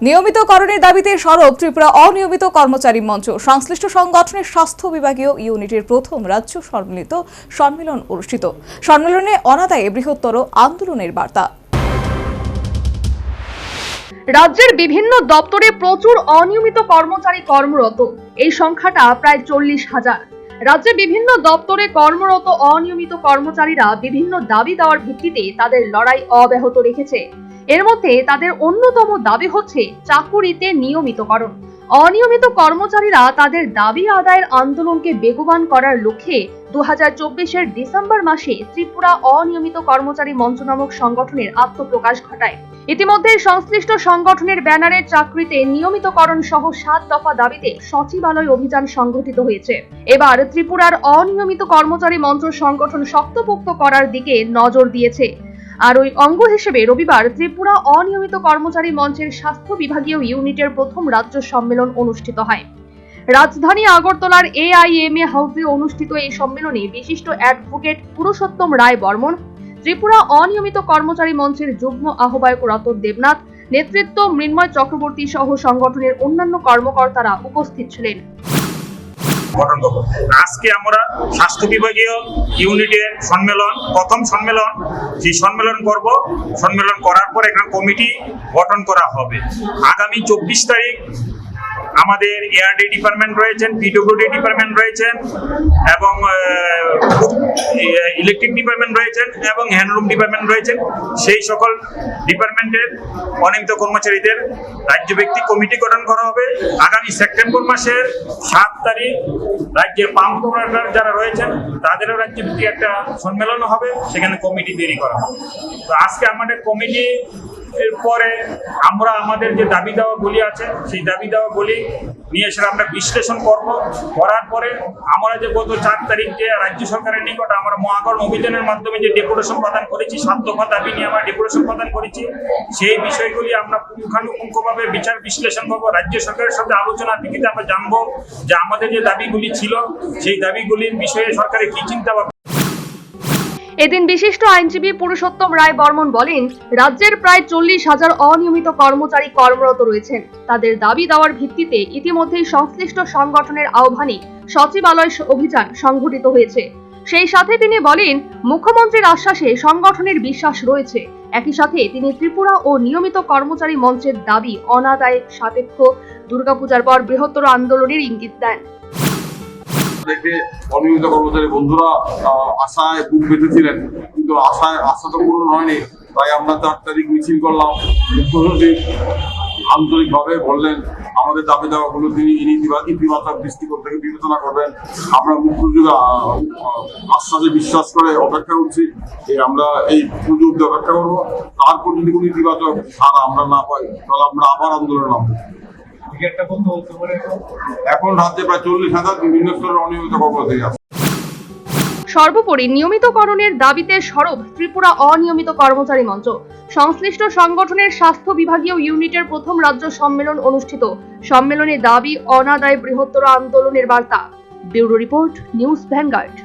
নিয়মিতকরণের দাবিতে সরব ত্রিপুরা অনিয়মিত কর্মচারী মঞ্চ। সংশ্লিষ্ট সংগঠনের স্বাস্থ্য বিভাগীয় ইউনিটের প্রথম রাজ্য সম্মিলিত সম্মেলন অনুষ্ঠিত। সম্মেলনে অনাদায়ে বৃহত্তর আন্দোলনের বার্তা। রাজ্যের বিভিন্ন দপ্তরে প্রচুর অনিয়মিত কর্মচারী কর্মরত। এই সংখ্যাটা প্রায় 40,000। রাজ্যে বিভিন্ন দপ্তরে কর্মরত অনিয়মিত কর্মচারীরা বিভিন্ন দাবি দেওয়ার ভিত্তিতে তাদের লড়াই অব্যাহত রেখেছে। এর মধ্যে তাদের অন্যতম দাবি হচ্ছে চাকুরিতে নিয়মিতকরণ। অনিয়মিত কর্মচারীরা তাদের দাবি আদায়ের আন্দোলনকে বেগবান করার লক্ষ্যে 2024-এর ডিসেম্বর মাসে ত্রিপুরা অনিয়মিত কর্মচারী মঞ্চ নামক সংগঠনের আত্মপ্রকাশ ঘটায়। ইতিমধ্যে সংশ্লিষ্ট সংগঠনের ব্যানারে চাকরিতে নিয়মিতকরণ সহ 7 দফা দাবিতে সচিবালয় অভিযান সংঘটিত হয়েছে। এবার ত্রিপুরার অনিয়মিত কর্মচারী মঞ্চ সংগঠন শক্তপোক্ত করার দিকে নজর দিয়েছে। আর ওই অঙ্গ হিসেবে রবিবার ত্রিপুরা অনিয়মিত কর্মচারী মঞ্চের স্বাস্থ্য বিভাগীয় ইউনিটের প্রথম রাজ্য সম্মেলন অনুষ্ঠিত হয়। রাজধানী আগরতলার AIMA হাউসে অনুষ্ঠিত এই সম্মেলনে বিশিষ্ট অ্যাডভোকেট পুরুষোত্তম রায় বর্মন, ত্রিপুরা অনিয়মিত কর্মচারী মঞ্চের যুগ্ম আহ্বায়ক রতন দেবনাথ, নেতৃত্ব মৃন্ময় চক্রবর্তী সহ সংগঠনের অন্যান্য কর্মকর্তারা উপস্থিত ছিলেন। আজকে আমরা স্বাস্থ্য বিভাগীয় ইউনিটের প্রথম সম্মেলন যে সম্মেলন করব। সম্মেলন করার পর একটা কমিটি গঠন করা হবে। আগামী 24 তারিখ আমাদের এআরডি ডিপার্টমেন্ট রয়েছেন, পিডব্লিউডি ডিপার্টমেন্ট রয়েছেন এবং ইলেকট্রিক ডিপার্টমেন্ট রয়েছেন এবং হ্যান্ডলুম ডিপার্টমেন্ট রয়েছেন। সেই সকল ডিপার্টমেন্টের অনিয়মিত কর্মচারীদের রাজ্যভিত্তিক কমিটি গঠন করা হবে। আগামী সেপ্টেম্বর মাসের 7 তারিখ রাজ্যের পাম্প অপারেটর যারা রয়েছেন তাদেরও রাজ্যভিত্তিক একটা সম্মেলন হবে, সেখানে কমিটি তৈরি করা হবে। তো আজকে আমাদের কমিটি এরপরে আমরা আমাদের যে দাবি দাওয়াগুলি আছে সেই দাবি দাওয়াগুলি নিয়ে এসে আমরা বিশ্লেষণ করব। করার পরে আমরা যে গত 4 তারিখ যে রাজ্য সরকারের নিকট আমরা মহাকরণ অভিযানের মাধ্যমে যে ডেপুটেশন প্রদান করেছি, 7 দফা দাবি নিয়ে আমরা ডেপুটেশন প্রদান করেছি, সেই বিষয়গুলি আমরা পুঙ্খানুপুঙ্খভাবে বিচার বিশ্লেষণ করবো। রাজ্য সরকারের সাথে আলোচনার ভিত্তিতে আমরা জানবো যে আমাদের যে দাবিগুলি ছিল সেই দাবিগুলির বিষয়ে সরকারের কি চিন্তা ভাবনা। এদিন বিশিষ্ট আইনজীবী পুরুষোত্তম রায় বর্মন বলেন, রাজ্যের প্রায় 40,000 অনিয়মিত কর্মচারী কর্মরত রয়েছেন। তাদের দাবি দেওয়ার ভিত্তিতে ইতিমধ্যেই সংশ্লিষ্ট সংগঠনের আহ্বানে সচিবালয় অভিযান সংঘটিত হয়েছে। সেই সাথে তিনি বলেন, মুখ্যমন্ত্রীর আশ্বাসে সংগঠনের বিশ্বাস রয়েছে। একই সাথে তিনি ত্রিপুরা ও নিয়মিত কর্মচারী মঞ্চের দাবি অনাদায়ে সাপেক্ষ দুর্গাপূজার পর বৃহত্তর আন্দোলনের ইঙ্গিত দেন। দেখে অনিয়মিত কর্মচারী বন্ধুরা আশায় বুক বেঁধেছিলেন, কিন্তু আশা তো পূরণ হয়নি। তাই আমরা 4 তারিখ মিছিল করলাম। মুখ্যসচিব আন্তরিকভাবে বললেন আমাদের দাবি দেওয়াগুলো তিনি ইতিবাচক দৃষ্টিকোণ থেকে বিবেচনা করবেন। আমরা মুখ্যসচিব আশ্বাসে বিশ্বাস করে অপেক্ষা করছি যে আমরা এই পুজো অব্দি অপেক্ষা করবো। তারপর যদি কোনো ইতিবাচক সাড়া আমরা না পাই তাহলে আমরা আবার আন্দোলন নামবো। এখন রাজ্যে প্রায় 40,000 বিভিন্ন স্তরের অনিয়মিত কর্মচারী আছে। সর্বোপরি নিয়মিতকরণের দাবিতে সরব ত্রিপুরা অনিয়মিত কর্মচারী মঞ্চ। সংশ্লিষ্ট সংগঠনের স্বাস্থ্য বিভাগীয় ইউনিটের প্রথম রাজ্য সম্মেলন অনুষ্ঠিত। সম্মেলনে দাবি অনাদায়ে বৃহত্তর আন্দোলনের বার্তা। Bureau report, news vanguard.